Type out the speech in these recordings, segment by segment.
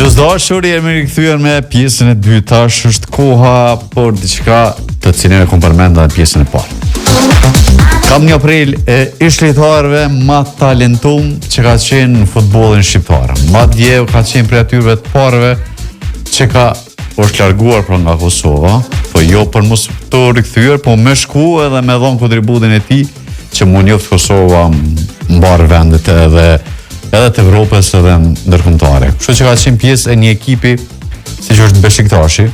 Miqdashur, jemi rikthyer me pjesën e dytë. Tash është koha për diçka të cilën e kam përmendur në pjesën e parë. Kam një prill ish lojtarëve më talentuar që ka qenë në futbollin shqiptar. Madje ka qenë prej atyre të parëve që është larguar pra nga Kosova, po jo për mos të rikthyer, po me shku edhe me dhon kontributin e tij që mund njoft Kosova mbar vendet edhe të Evropës edhe ndërkombëtare. Kështu që ka qenë pjesë e një ekipi siç është Beşiktashi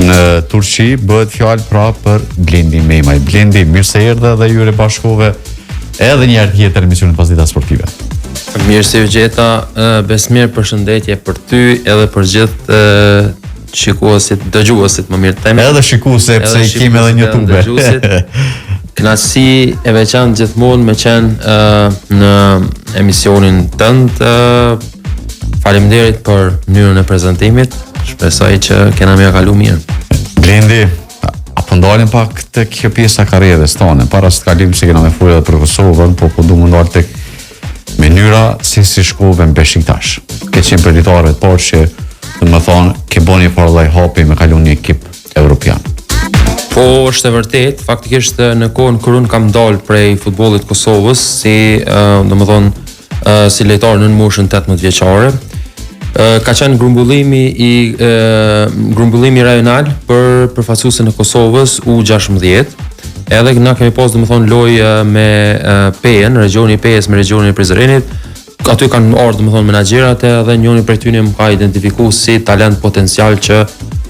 në Turqi, bëhet fjalë pra për Blendi Memaj. Blendi, mirë se erdhe dhe ju ribashkove edhe një herë tjetër emisionin Pasdita Sportive. Mirë se u gjeta, Besmir, përshëndetje për ty edhe për gjithë shikuesit, dëgjuesit, më mirë them. Edhe shikuese, pse i kemi edhe në YouTube. Kënaqësi e veçantë gjithmonë me qenë në emisionin tënd. Faleminderit për mënyrën e prezantimit. Shpresoj që kena më kalu mirë. Blendi, apo ndalim pak tek kjo pjesa e karrierës tonë, para se të kalim se kena me folur për Kosovën, po du më ndal tek mënyra si shkove në Beşiktaş. Ke qenë për lojtarëve të parë që, domethënë, ke bënë një farë lloj hapi me kalon një ekip evropian. Po, është e vërtet, faktikisht në kohën kur unë kam dalë prej futbollit Kosovës si lojtar në moshën 18 vjeçare. Ka qenë grumbullimi rajonal për përfaqësuesin e Kosovës U16. Edhe na kemi pas lojë me PE-n, regioni i PE-s me regionin e Prizrenit. Aty kanë ardhur menaxherat edhe njëri prej tyre më ka identifikuar si talent potencial që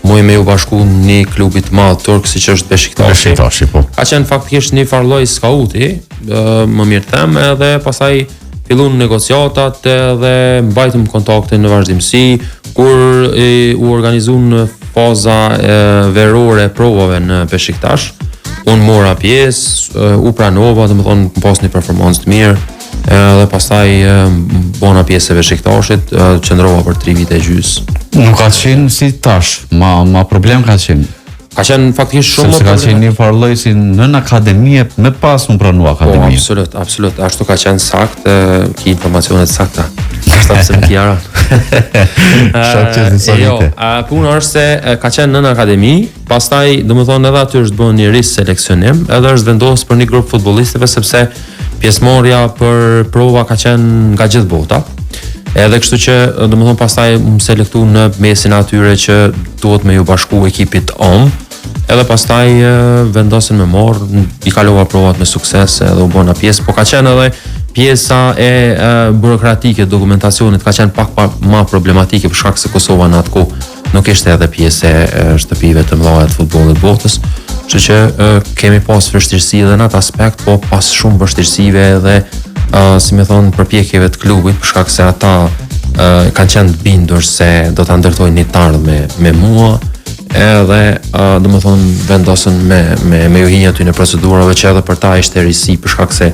muj me u bashku një klubit madh turk siç është Beşiktashi. Po. Ka qenë faktikisht një farloj skauti, më mirë them, edhe pastaj fillun negociatat edhe mbajtëm kontakte në vazhdimsi, kur u organizuan në faza verore provave në Beşiktash. Unë mora pjesë, u pranova, domethënë pas një performancë të mirë, edhe pastaj bona pjesë e Beşiktashit, qëndrova për 3 vite e gjys. Nuk ka qenë si tash, ma problem ka qenë. Ka qenë faktikisht shumë sepse ka qenë një farloj si nën akademie, me pas më pranua akademie. Po, absolut, ashtu ka qenë sakt, ki informacionet sakta. Ashtu se më kjara. Shok që zinsolite. Jo, puna është se ka qenë nën akademi, pastaj domethënë edhe aty është bën një riseleksionim, edhe është vendosur për një grup futbollistëve sepse pjesëmarrja për prova ka qenë nga gjithë bota. Edhe kështu që domethënë pastaj më selektu në mesin atyre që duhet me ju bashku ekipit edhe pastaj vendosen me marr, i kalova provat me sukses edhe u bëna pjesë, po ka qenë edhe pjesa e burokratike, dokumentacionit ka qenë pak ma problematike për shkak se Kosova në atë kohë nuk ishte edhe pjesë e shtëpive të mëdha të futbollit botës, kështu që kemi pas vështirësi edhe në atë aspekt, po pas shumë vështirësive edhe si me thonë përpjekjeve të klubit, për shkak se ata kanë qenë të bindur se do ta ndërtojnë një të ardhme me mua, edhe do më thonë vendosën me ju hinja ty në procedurave që edhe për ta ishte risi, për shkak se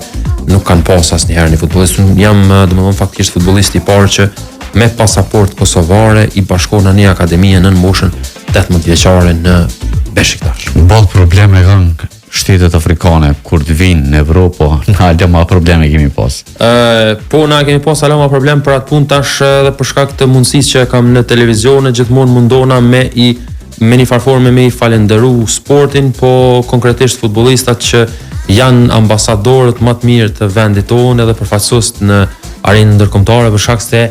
nuk kanë pas asnjëherë një futbollist. Jam do më thonë faktikisht futbollisti i parë që me pasaport kosovare i bashkon në një akademie nën moshën 18 vjeçare në Beşiktaş. Boll probleme kanë shtetet afrikane kur të vinë në Evropë, na edhe ma probleme kemi pas. Po na kemi pas ala ma problem për atë punë tash edhe për shkak të mundësisë që kam në televizion, gjithmonë mundona me një farforme me i falenderu sportin, po konkretisht futbollistat që janë ambasadorët më të mirë të vendit tonë edhe përfaqësues në arenën ndërkombëtare, për shkak se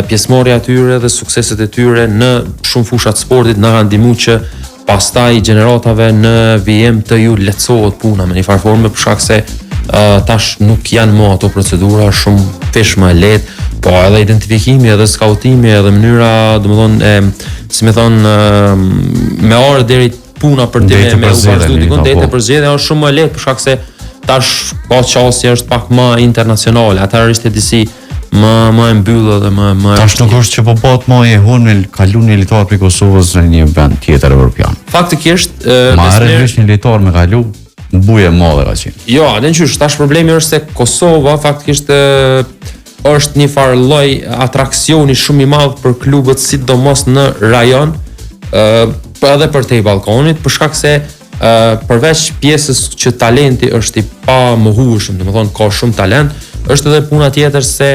pjesëmarrja e tyre dhe sukseset e tyre në shumë fusha të sportit na kanë ndihmuar që pastaj gjeneratave në VM të ju lehtësohet puna me një farforme, për shkak se tash nuk janë më ato procedura shumë fish më lehtë, po edhe identifikimi edhe skautimi edhe mënyra, domethënë si më thon me orë deri puna për të me u vazhduar dikon deri për zgjedhje është shumë më lehtë, për shkak se tash ka çështja është pak më internacionale, atëherë ishte disi më e mbyllur dhe më tash nuk është që po bëhet më e hunë kalon një lojtar për Kosovës në një vend tjetër evropian. Faktikisht marrësh një lojtar me kalu buje madhe ka qenë. Jo, edhe qysh, tash problemi është se Kosova faktikisht është një farë lloj atraksioni shumë i madh për klubet sidomos në rajon, edhe për te i Ballkanit, për shkak se përveç pjesës që talenti është i pamohueshëm, domethënë ka shumë talent, është edhe puna tjetër se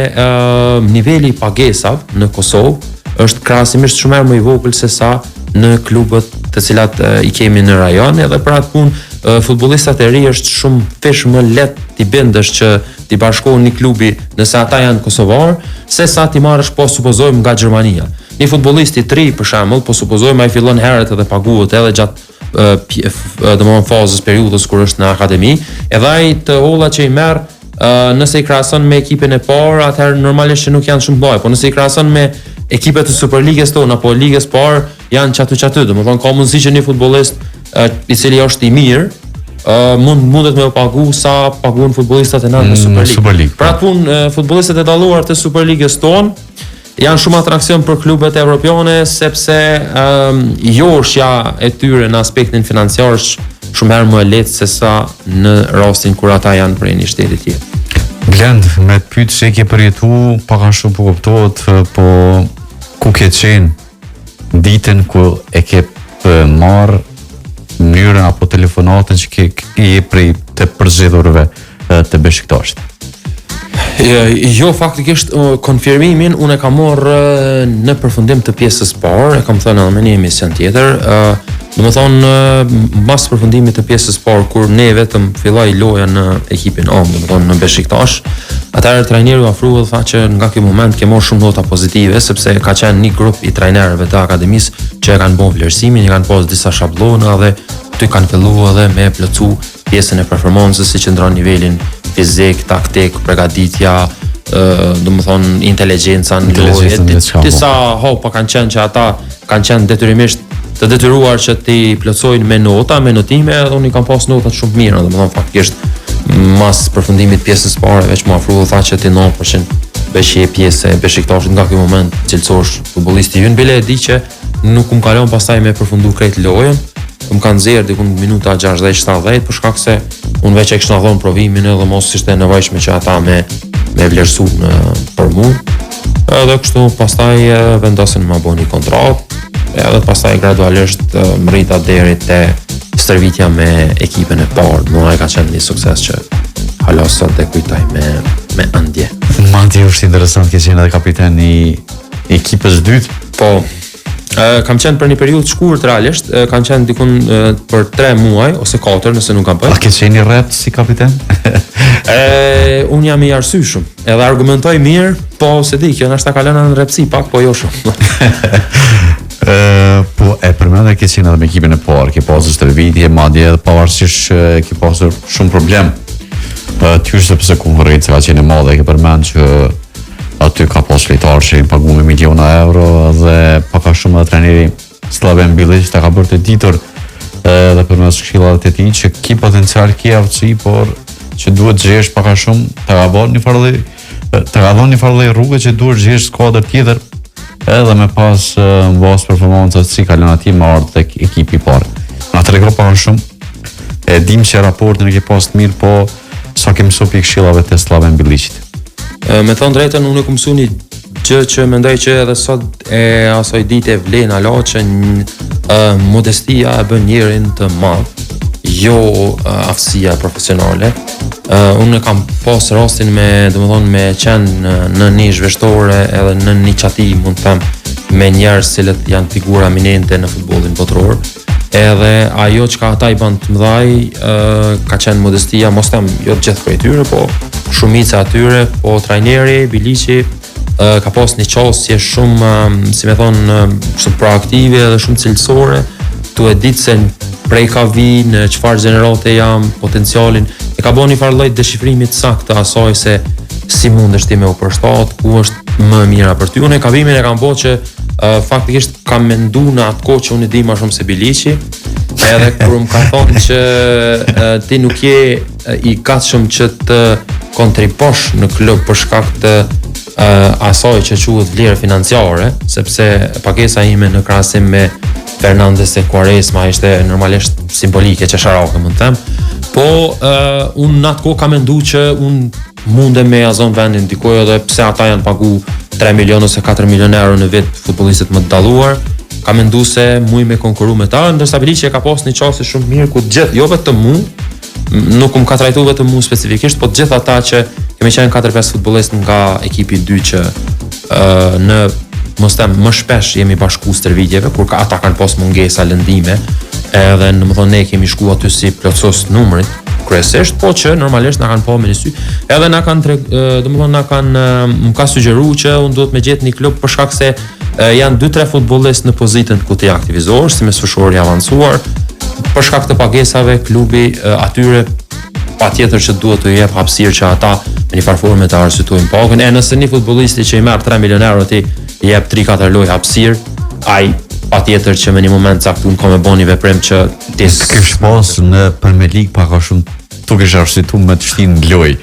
niveli i pagesave në Kosovë është krahasimisht shumë herë më i vogël se sa në klubet të cilat i kemi në rajon, edhe për atë punë futbollistat e ri është shumë fish më lehtë ti bindesh që ti bashkohen një klubi nëse ata janë kosovar, se sa ti marrësh po supozojmë nga Gjermania. Një futbollist i ri për shembull, po supozojmë ai fillon herët edhe paguhet edhe gjatë domethënë fazës periudhës kur është në akademi, edhe ai të holla që i merr nëse i krahason me ekipin e parë, atëherë normalisht që nuk janë shumë bëj, po nëse i krahason me ekipet e Superligës tonë apo ligës parë, janë çatu, domethënë ka mundësi që një futbollist i cili është i mirë, mundet me u pagu sa paguhen futbollistat e natë në Superligë. Për atë punë futbollistët e dalluar të Superligës tonë janë shumë atraksion për klubet evropiane sepse joshja e tyre në aspektin financiar është shumë herë më e lehtë se sa në rastin kur ata janë prej një shteti tjetër. Glend, me të pyet se ke përjetu, pak a shumë po kuptohet, po ku ke qenë ditën ku e ke marrë mënyrën apo telefonatën që ke je prej të përzgjedhurve të Beshiktaşit? Jo, faktikisht konfirmimin unë e kam marrë në përfundim të pjesës parë, e kam thënë edhe në një emision tjetër. Domethënë mbas përfundimit të pjesës parë kur ne vetëm filloi loja në ekipin A, domethënë në Beshiktaş, atëherë trajneri u ofrua dhe tha që nga ky moment ke marrë shumë nota pozitive sepse ka qenë një grup i trajnerëve të akademisë që e kanë bën vlerësimin, i kanë pasur disa shabllona dhe ty kanë filluar edhe me plotsu pjesën e performancës si qëndron nivelin fizik, taktik, përgatitja, domethënë inteligjenca në lojë. Disa hopa kanë qenë që ata kanë qenë detyrimisht të detyruar që ti plotësojnë me nota, me notime, edhe unë i kam pas notat shumë mira, domethënë faktikisht mas përfundimit pjesës parë veç më ofrua tha që ti 9% besh je pjesë e Beshiktaşit nga ky moment cilësosh futbollisti ynë, bile e di që nuk më kalon pastaj me përfundu krejt lojën. Më kanë nxjerrë diku në minuta 60-70 për shkak se unë veç e kisha dhënë provimin edhe mos ishte nevojshme që ata me vlerësu për mua. Edhe kështu pastaj vendosen më bëni kontratë, edhe pastaj gradualisht mrita deri te stërvitja me ekipin e parë. Mua ka qenë një sukses që hala sot e kujtoj me ëndje. Madje është interesant që qenë edhe kapiten i ekipës dytë. Po, kam qenë për një periudhë shkurt realisht, kam qenë dikun për 3 muaj ose 4 nëse nuk kam bërë. A ke qenë i rrept si kapiten? Unë jam i arsyeshëm, edhe argumentoj mirë, po se di, kjo nashta ka lënë në rreptësi pak, po jo shumë. Po e përmendë ke qenë edhe me ekipin e parë, ke pasur stërvitje, madje edhe pavarësisht ke pasur shumë problem. Ty sepse konkurrenca ka qenë e madhe, ke përmend që aty ka pas lojtarë që i paguar me miliona euro dhe pak a shumë edhe trajneri Slaven Bilic ta ka bërë të ditur edhe përmes këshillave të tij që ki potencial, ki aftësi, por që duhet gjesh pak a shumë ta ka dhënë një farë rrugë që duhet gjesh skuadër tjetër edhe me pas mbas performancës si kalon aty me ardh tek ekipi i parë. Na tregon pak a shumë e dim që raportin e ke pas të mirë, po sa ke mësuar pikë këshillave të Slaven Bilicit? Me thonë drejtën, unë e kom mësu një gjë që mendoj që edhe sot e asoj dite vlen alo që modestia e bën njerin të madh, jo aftësia profesionale. Unë e kam pas rastin me qenë në një zhveshtore edhe në një qati, mund të them, me njerëz cilët janë figura eminente në futbollin botror. Edhe ajo që ka ata i bën të mëdhaj ka qenë modestia, mos them jo të gjithë prej tyre, po shumica atyre, po trajneri Bilici ka pas një qasje shumë, si me thonë, shumë proaktive dhe shumë cilësore, tu e ditë se prej ka vi, në çfarë gjenerate jam, potencialin, e ka bën një farë lloj deshifrimit saktë asaj se si mundesh ti me u përshtat, ku është më mira për ty. Unë e kavimin e kam bërë që faktikisht kam mendu në atë kohë që unë e di më shumë se Bilici, edhe kur më ka thonë që ti nuk je i gatshëm që të kontribosh në klub për shkak të asaj që quhet vlerë financiare, sepse pagesa ime në krahasim me Fernandes e Quaresma ishte normalisht simbolike, qesharake mund të them. Po unë në atë kohë kam menduar që unë mundem me azon vendin dikoj edhe pse ata janë pagu 3 milion ose 4 milion euro në vit futbollistët më të dalluar, kam menduar se muj me konkuru me ta, ndërsa Bilici e ka pas një çështje shumë mirë ku gjithë, jo vetëm mu, nuk më ka trajtu vetëm mu specifikisht, po gjithë ata që kemi qenë 4-5 futbollistë nga ekipi 2 që në mos them më shpesh jemi bashku stërvitjeve kur ata kanë pas mungesa lëndime, edhe domethënë ne kemi shkuar aty si plotësos numrit kryesisht, po që normalisht na kanë pa me sy. Edhe na kanë domethënë na kanë më ka sugjeruar që unë duhet me gjetë një klub për shkak se janë 2-3 futbollistë në pozitën ku të aktivizohesh si mesfushor i avancuar. Për shkak të pagesave klubi atyre patjetër që duhet të jep hapësirë që ata me një farforme të arsyetojnë pagën. E nëse një futbollisti që i merr 3 milionë euro ti i jep 3-4 lojë hapësirë, ai patjetër që me një moment caktuar ka me bëni veprim që ti kish pas në Premier League pak a shumë tu kish arsyetuar me të shtinë lojë.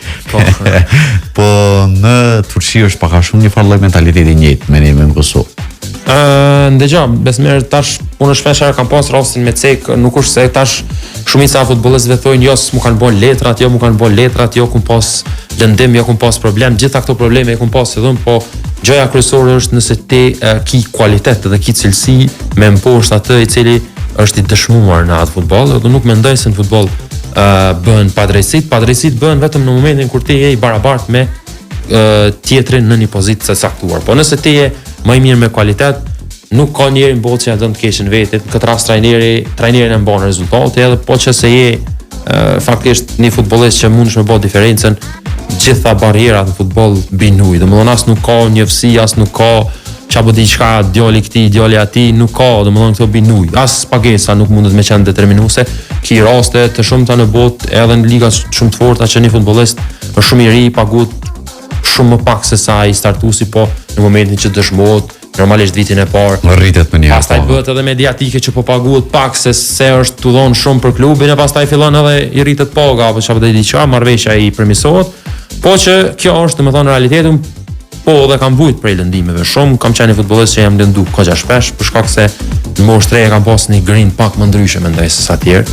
Po në Turqi është pak a shumë një farë mentaliteti i njëjtë me ne në Kosovë. Ndëgja, besmer tash unë shpesh kam pas rastin me cek, nuk është se tash shumica e futbollistëve thonë jo s'mu kanë bën letrat, jo mu kanë bën letrat, jo kum pas lëndim, jo kum pas problem, gjitha këto probleme kum pas edhe unë, po gjëja kryesore është nëse ti ki kualitet dhe ki cilësi me mposhtë atë i cili është i dëshmuar në atë futboll, dhe nuk mendoj se në futboll bën padrejësit bën vetëm në momentin kur ti je i barabartë me tjetrin në një pozitë të caktuar. Po nëse ti je më i mirë me kualitet, nuk ka njeri në botë që ja dënë të keqin vetit, në këtë rast trajnerin e mbanë rezultate, edhe po që se je faktisht një futbollist që mundesh me bë diferencën, gjitha barrierat në futboll binuj. Domethënë as nuk ka njëfsi, as nuk ka çapo diçka djali këtij, djali atij, nuk ka, domethënë këto binuj. As pagesa nuk mundet me qenë determinuese. Ki raste të shumta në botë, edhe në liga shumë të forta që një futbollist është shumë i ri, paguhet shumë më pak se sa ai startuesi, po në momentin që dëshmohet normalisht vitin e parë rritet me një. Pastaj bëhet edhe mediatike që po paguhet pak se është tu dhon shumë për klubin, e pastaj fillon edhe i rritet paga apo çfarë do të diçka, marrëveshja i permisohet. Po që kjo është domethënë realiteti, po edhe kam vujt prej lëndimeve shumë, kam qenë futbollist që jam lëndu kogja shpesh për shkak se në moshë 3 kam pas një grind pak më ndryshe mendoj se sa tjerë.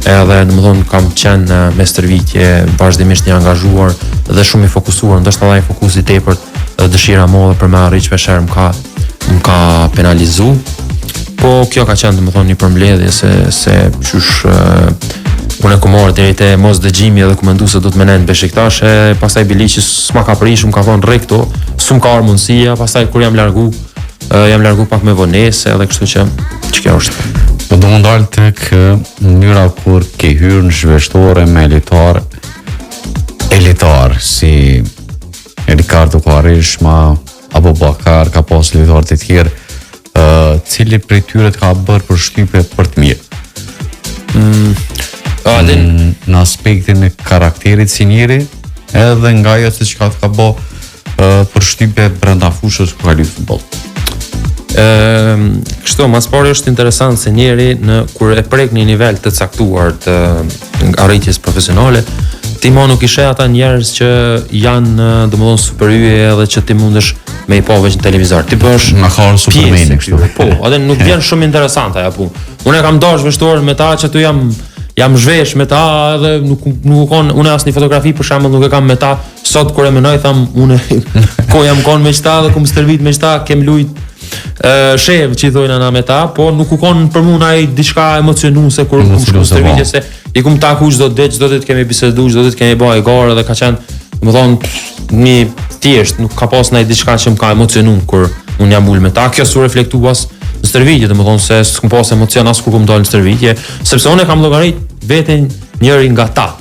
Edhe domethënë kam qenë me stërvitje vazhdimisht i angazhuar dhe shumë i fokusuar, ndoshta ai fokusi tepërt dhe dëshira e madhe për me arrit shpeshherë më ka penalizu. Po kjo ka qenë domethënë një përmbledhje se qysh unë ku morë deri te mos dëgjimi edhe ku mendu se do të menen Beshiktash, pastaj Biliqi s'ma ka prish, më ka thonë rre këto, s'm ka ardhur mundësia, pastaj kur jam largu pak me vonesë edhe kështu që kjo është. Po do më ndalë tek mënyra kur ke hyrë në zhveshtore me elitar si Ricardo Quaresma apo Bakar, ka pas lojtarë të tjerë, cili prej tyre ka bërë përshtypje për të mirë. Në aspektin e karakterit si njeri, edhe nga ajo se çka ka bë përshtypje brenda fushës ku ka luajtur futboll. Kështu, mas pari është interesant se njeri kur e prek një nivel të caktuar të arritjes profesionale, ti mo nuk ishe ata njerëz që janë domethënë superiore edhe që ti mundesh me i pa veç në televizor. Ti bësh na ka supermeni kështu. Po, atë nuk vjen shumë interesante ajo punë. Unë kam dash vështor me ta që tu jam zhvesh me ta edhe nuk kon unë as një fotografi për shembull nuk e kam me ta. Sot kur e menoj tham unë ko jam kon me ta dhe kum stërvit me ta, kem lut shev që i thojnë ana me ta, po nuk u kon për mua ai diçka emocionuese kur kum stërvitje se i kum taku çdo ditë të kemi bisedu, çdo ditë kemi bëj garë dhe ka qenë, domethënë një thjesht nuk ka pas ndaj diçka që më ka emocionuar kur unë jam ul me ta. Kjo su reflektuas në stërvitje, domethënë se s'kum pas emocion as kur kum dalë në stërvitje, sepse unë kam llogarit veten njëri nga ta.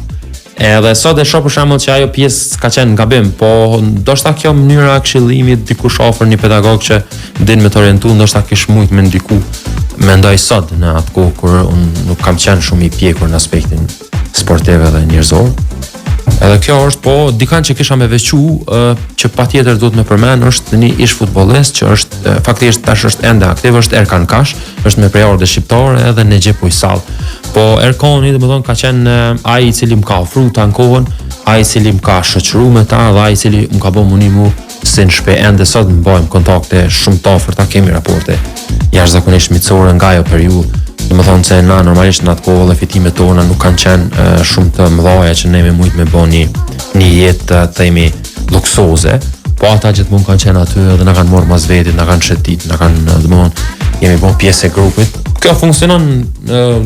Edhe sot e shoh për shembull që ajo pjesë ka qenë gabim, po ndoshta kjo mënyra e këshillimit dikush ofër një pedagog që din me të orientu, ndoshta kish mujt me ndiku. Mendoj sot në atë kohë kur unë nuk kam qenë shumë i pjekur në aspektin sportiv dhe njerëzor. Edhe kjo është, po dikan që kisha me veçu që patjetër duhet me përmend është një ish futbollist që është faktikisht tash është ende aktiv, është Erkan Kash, është me preordë shqiptare edhe në Xhep Uysall. Po Erkani domethënë ka qenë ai i cili më ka ofruar ta në kohën, ai i cili më ka shoqëruar me ta dhe ai i cili më ka bën munimu se në shpe ende sot më bëjmë kontakte shumë të afërta, kemi raporte jashtëzakonisht miqësore nga ajo periudhë. Domethënë se na normalisht në atë kohë dhe fitimet tona nuk kanë qenë shumë të mëdha që ne me mujt me bën një jetë të themi luksoze, po ata gjithmonë kanë qenë aty dhe na kanë marrë mas vetit, na kanë shëtit, na kanë domethënë jemi bën pjesë e grupit. Kjo funksionon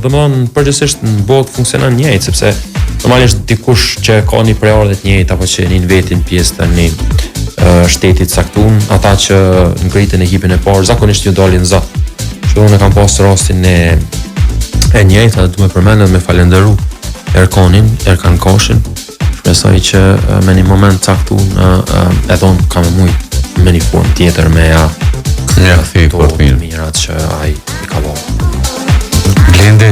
domethënë përgjithsisht në botë funksionon njëjtë, sepse normalisht dikush që ka një preordhë të njëjtë apo që nin vetin pjesë të një shtetit saktun, ata që ngritën ekipin e parë, zakonisht ju dalin zot. Që unë kam pas rastin e njëjtë, du me përmendë me falenderu Erkan Koshin. Shpresoj që me një moment caktun edhe unë kam e mujt me një form tjetër me ja për mirë. Mirat që ai i ka bërë. Blendi,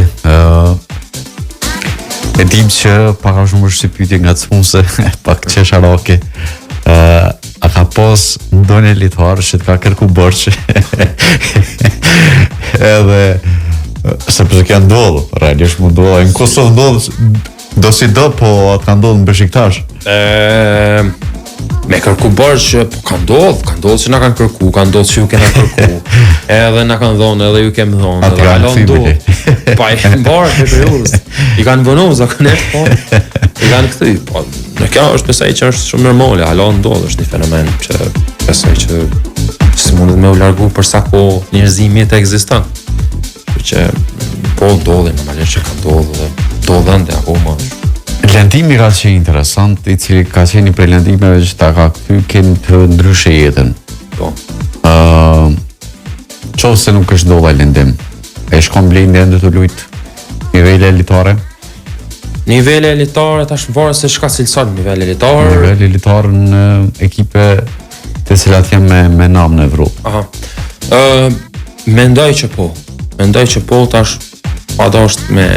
e dim që pak a shumë është pyetje nga cmunse, pak qesharake. A ka pas ndonjë litar që të ka kërku bërçë? Edhe sepse që ndodhë, realisht më ndodhë, në Kosovë ndodhë, do si do, po atë ka ndodhë në Beshiktash? Me kërku bërçë, po ka ndodhë që na kanë kërku, ka ndodhë që ju kena kërku, edhe na kanë dhonë, edhe ju kemë dhonë, edhe alo ndodhë, pa i mbarë të periudës, i kanë vënu, zakonisht, po, i kanë këthy, po, në kjo është besoj që është shumë normale, alo ndodhë, është një fenomen që besoj që si mundet me u largu për sa ko njerëzimi të ekziston. Që po ndodhe, normalisht që ka ndodhë dhe ndodhën dhe akoma. Lëndimi ka qenë interesant, i cili ka qenë prej lëndimeve që ta ka këthy kënë të ndryshe jetën. Po. Qovë se nuk është ndodha lëndim, e shkon Blendi ende të lujtë nivele elitare? Nivele elitare, tash varë se shka cilëson nivele elitare. Nivele elitare në ekipe të cilat janë me namë në Evropë. Aha. Mendoj që po tash padosht me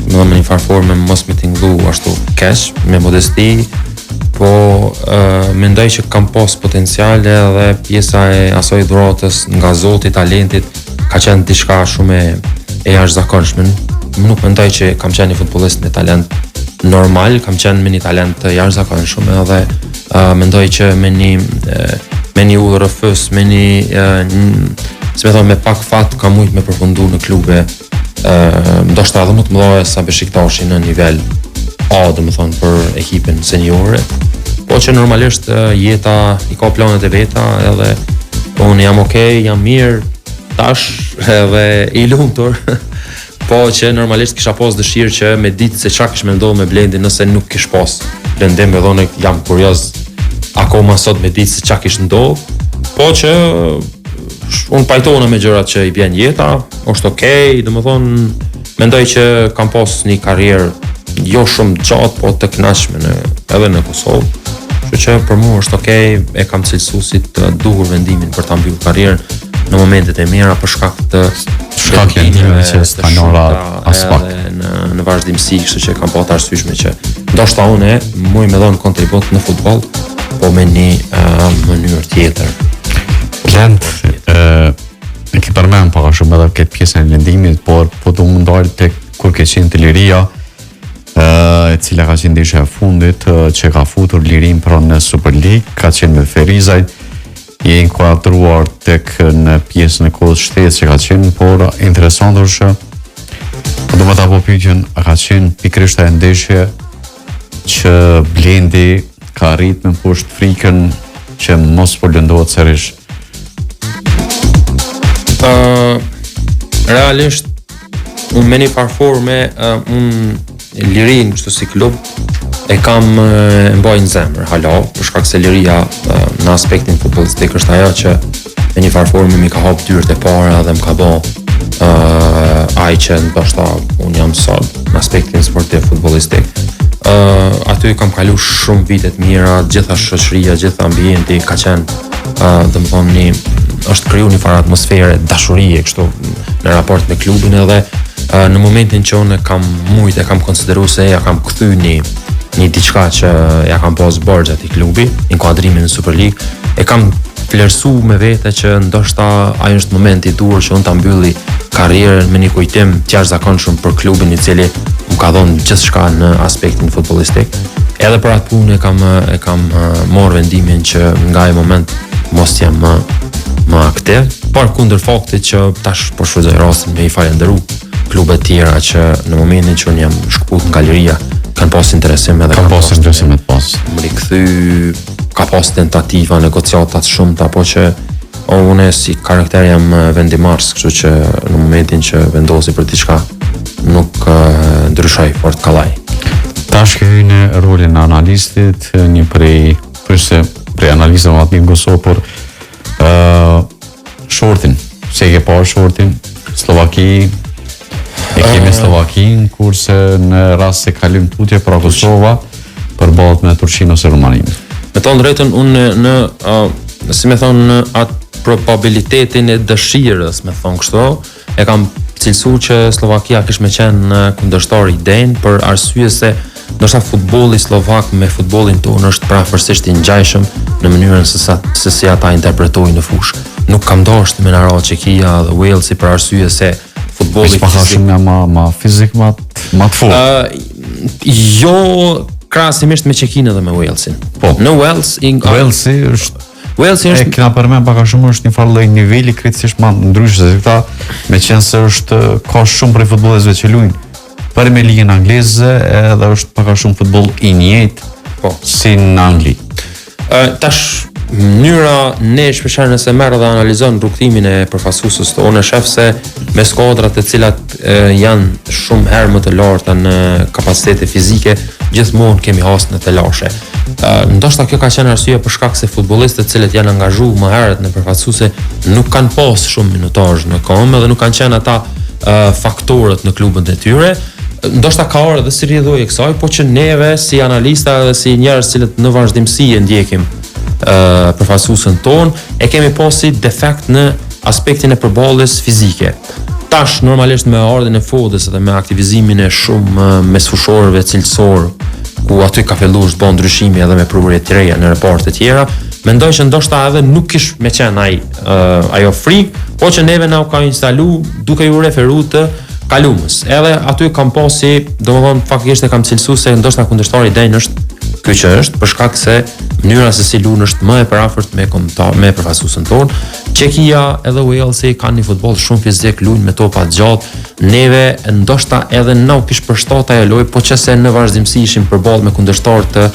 një farforme mos me tinglu ashtu kesh, me modesti, po mendoj që kam pas potenciale dhe pjesa e asoj dhuratës nga Zoti, talentit, ka qenë diçka shumë e jashtëzakonshme. Nuk mendoj që kam qenë një futbollist me talent normal, kam qenë me një talent të jashtëzakonshëm edhe mendoj që me një udhërrëfës, me me pak fat kam mujt me përfundu në klube ndoshta edhe më të mëdha sa Beshiktashi në nivel A, domethënë për ekipin seniore, po që normalisht jeta i ka planet e veta edhe unë jam okej, jam mirë tash edhe i lumtur. Po që normalisht kisha pas dëshirë që me ditë se çka kish me ndodhë me Blendi nëse nuk kish pas lëndim, edhe unë jam kurioz akoma sot me ditë se çka kish ndodhë, po që unë pajtona me gjërat që i bjen jeta, është okej, domethënë mendoj që kam pas një karrierë jo shumë gjatë, po të kënaqshme edhe në Kosovë. Kështu që për mua është okej, e kam cilësuar si të duhur vendimin për ta mbyllur karrierën në momentet e mira për shkak të shkakjeve që spanora as pak në vazhdimsi, kështu që kam pasur arsyeshme që ndoshta unë muj me dhon kontribut në futboll, po me një mënyrë tjetër. Lend, e ki përmen paka shumë edhe këtë pjesën e lëndimit, por po të mundar të kur ke qenë të Liria, e cila ka qenë ndeshja e fundit, që ka futur Lirin pra në Super League, ka qenë me Ferizaj, je inkuadruar tek në pjesën e kodës shtetit që ka qenë, por interesant është do më ta po pyetjen, a ka qenë pikërisht ajo ndeshje që Blendi ka arrit me poshtë frikën që mos po lëndohet sërish? Realisht unë me një farforme unë Lirin kështu si klub e kam mbaj në zemër hala, për shkak se Liria në aspektin futbollistik është ajo që me një farforme mi ka hap dyert e para dhe më ka bë ai që ndoshta unë jam sot në aspektin sportiv futbollistik. Aty kam kalu shumë vite të mira, gjitha shoqëria, gjitha ambienti ka qenë domethënë është kriju një farë atmosfere dashurie kështu në raport me klubin edhe në momentin që unë kam mujt e kam konsideruar se ja kam kthy një diçka që ja kam pas borxh atij klubi, inkuadrimin në Super League, e kam vlerësu me vete që ndoshta ai është momenti i duhur që unë ta mbylli karrierën me një kujtim të jashtëzakonshëm për klubin i cili më ka dhënë gjithçka në aspektin futbollistik. Edhe për atë punë e kam marrë vendimin që nga ai moment mos jam më aktiv, por kundër faktit që tash po shfrytëzoj rastin me i falenderu klube tjera që në momentin që unë jam shkput nga Liria kanë pas interesim edhe kanë pas interesim të pas. Më rikthy, ka pas tentativa, negociata të shumta, po që unë si karakter jam vendimarrës, kështu që në momentin që vendosi për diçka nuk ndryshoj fort kallaj. Tash ke hyrë në rolin e analistit, një prej se prej analizave më aty në Kosovë, por shortin, se e ke parë shortin, Slovaki, e kemi Slovakin, kurse në rast se kalim tutje pra Kosova, përballët me Turqinë ose Rumaninë. Me thonë drejtën, unë si me thonë, në atë probabilitetin e dëshirës, me thonë kështu, e kam cilësu që Slovakia kish me qenë kundërshtar i denjë për arsye se ndoshta futbolli slovak me futbollin tonë është prafërsisht i ngjajshëm në mënyrën se si ata interpretojnë në fushë. Nuk kam dashur me naro Çekia dhe Walesi për arsye se futbolli ka shumë ma fizik, ma të fortë. Jo krahasimisht me Çekinë dhe me Walesin. Po. Në Walesi Walesi është kena përmend pak a shumë është një farë lloj niveli kritikisht më ndryshe se këta, meqense se ka shumë prej futbollistëve që luajnë për me ligën angleze edhe është pak a shumë futboll i njëjtë si në Angli. Tash mënyra ne shpeshherë nëse merr dhe analizon rrugtimin e përfaqësuesës tonë, shef se me skuadrat të cilat janë shumë herë më të larta në kapacitete fizike, gjithmonë kemi hasë në të lashe. Ndoshta kjo ka qenë arsye për shkak se futbollistët të cilët janë angazhuar më herët në përfaqësuese nuk kanë pas shumë minutazh në këmbë dhe nuk kanë qenë ata faktorët në klubet e tyre. Ndoshta ka orë dhe si rrjedhoj e kësaj, po që neve si analista dhe si njerëz cilët në vazhdimsi e ndjekim përfaqësuesën tonë e kemi pasi defekt në aspektin e përballjes fizike. Tash normalisht me ardhen e fodës dhe me aktivizimin e shumë mesfushorëve cilësor ku aty ka filluar të bën ndryshime edhe me prurje të reja në reporte të tjera, mendoj që ndoshta edhe nuk kish me qenë ajo frikë, po që neve na u ka instalu duke ju referuar të kalumës. Edhe aty kam pasi, domethënë faktikisht e kam cilësuar se ndoshta kundërshtari i denj është ky që është, për shkak se mënyra se si luan është më e përafërt me përfaqësuesën tonë. Çekia edhe Walesi kanë një futboll shumë fizik, luajnë me topa të gjatë. Neve ndoshta edhe na u kish përshtat ajo lojë, po qëse në vazhdimsi ishim përballë me kundërshtar të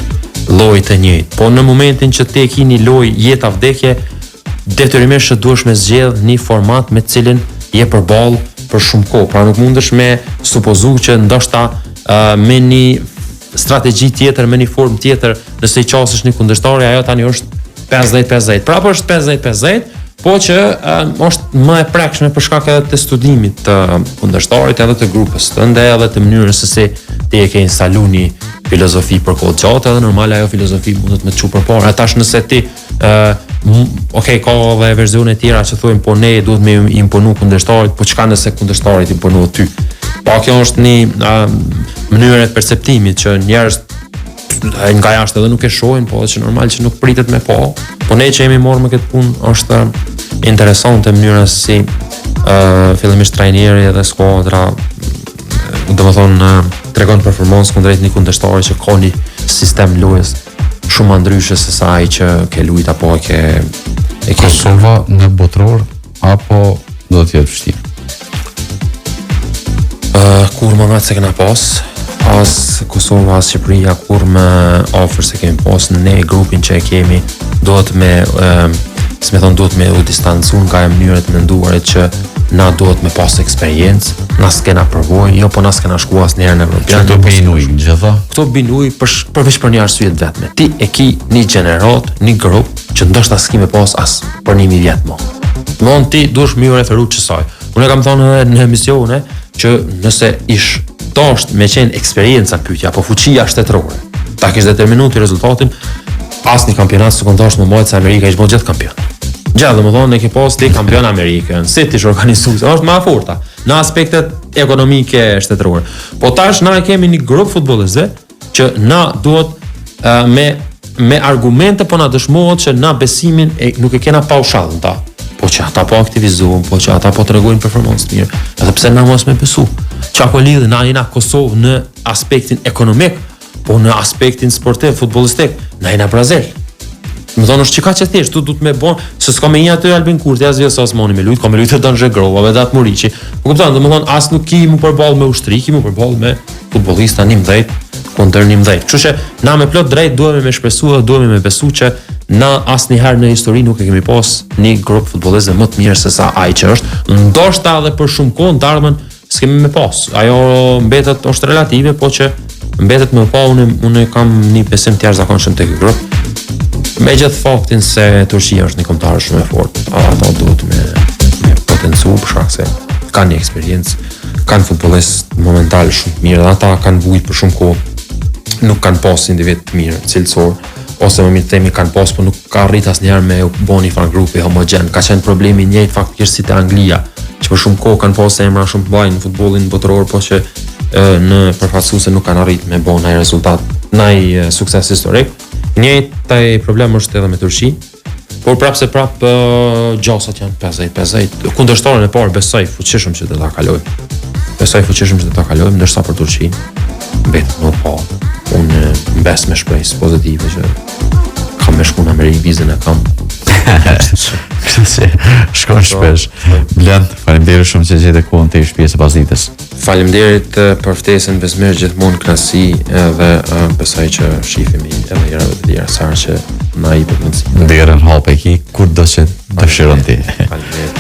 llojit të njëjtë. Po në momentin që ti e ke një lojë jeta vdekje, detyrimisht duhesh me zgjedh një format me të cilin je përballë për shumë kohë. Pra nuk mundesh me supozu që ndoshta me një strategji tjetër, me një formë tjetër, nëse i qasësh një kundërshtar, ajo tani është 50-50. Prapë është 50-50, po që është më e prekshme për shkak edhe të studimit të kundërshtarit edhe të grupës tënde edhe të mënyrës se si ti e ke instaluar një filozofi për kohë gjatë, edhe normal ajo filozofi mundet me të çu përpara. Tash nëse ti ka edhe versione tjera që thojnë po ne duhet me imponu kundërshtarit, po çka nëse kundërshtarit imponu ty? Po kjo është një mënyrë e perceptimit që njerëz nga jashtë edhe nuk e shohin, po që normal që nuk pritet me po. Po ne që jemi marrë me këtë punë është interesante mënyra si fillimisht trajneri edhe skuadra domethënë tregon performancë kundrejt një kundërshtari që ka një sistem lojës shumë më ndryshe se sa ai që ke luajt apo e ke Kosova në botror apo do të jetë vështirë? Kur më ngatë se kena pas Kosova, as Shqipëria, kur më ofër se kemi pas në ne grupin që e kemi, duhet me duhet me u distancu nga mënyrët menduarit që na duhet me pas eksperiencë, na s'kena përvojë, jo po na s'kena shkuar asnjëherë në Evropian. Këto binuj, gjitha? Këto binuj përveç për një arsye të vetme. Ti e ki një gjenerat, një grup që ndoshta s'ki me pas as për 1000 vjet më. Domthon ti duhesh më referu ç'saj. Unë kam thonë edhe në emisione që nëse ish dasht me qenë eksperjenca pyetja apo fuqia shtetërore, ta kish determinuar ti rezultatin, asnjë kampionat s'u kondosh më mojt se Amerika ish bën gjithë kampion. Gjatë domethënë ne ke pas ti kampion Amerikën, si ti organizues, është më forta në aspektet ekonomike shtetërore. Po tash na kemi një grup futbollistëve që na duhet me argumente po na dëshmohet që na besimin nuk e kena paushall ta. Po që ata po aktivizohen, po që ata po tregojnë performancë mirë, edhe pse na mos me besu. Çka po lidh na Kosovë në aspektin ekonomik, po në aspektin sportiv, futbollistik, na Brazil. Më thonë është që ka që thjesht, tu du të me bon, se s'ka me një aty Albin Kurti, as vjesë Osmani me lujt, ka me lujt e Danxhe Grova, Vedat Muriqi. Më kuptan, dhe më thonë, as nuk ki mu përball me ushtri, ki mu përball me futbolista 11, kundër 11. Kështu që na me plot drejt duhemi me shpresu dhe duhemi me besu që na asnjëherë në histori nuk e kemi pas një grup futbollistëve më të mirë se sa ai që është. Ndoshta edhe për shumë kohë ndarmën s'kemi me pas. Ajo mbetet është relative, po që mbetet më pa unë kam një besim të jashtëzakonshëm tek ky grup. Me gjithë faktin se Turqia është një kombëtar shumë e fortë, ata duhet me potencu për shkak se kanë një eksperiencë, kanë futbollistë momental shumë të mirë, ata kanë vujt për shumë kohë, nuk kanë pas individ të mirë, cilësor, ose më mirë themi kanë pas, por nuk ka arrit asnjëherë me u bë një fan grupi homogjen. Ka qenë problemi njëjtë faktikisht si te Anglia, që për shumë kohë kanë pas emra shumë të mëdhenj në futbollin botëror, por që në përfaqësuese nuk kanë arrit me bë ndaj rezultat, ndaj sukses historik. Njëjtaj problem është edhe me Turqi, por prapse gjasat janë 50-50. Kundërshtarën e parë besoj fuqishëm që do ta kalojmë. Ndërsa për Turqinë mbet më pa. Unë mbes me shpresë pozitive që kam me shku në Amerikë, vizën e kam. Shkon shpesh. Blend, faleminderit shumë që gjete kohën të ish pjesë e pasdites. Faleminderit për ftesën, besmirë gjithmonë knasi edhe besoj që shifemi edhe herëve të tjera sa që na i përmendsi. Derën hap e ki kur do që dëshiron ti. Faleminderit.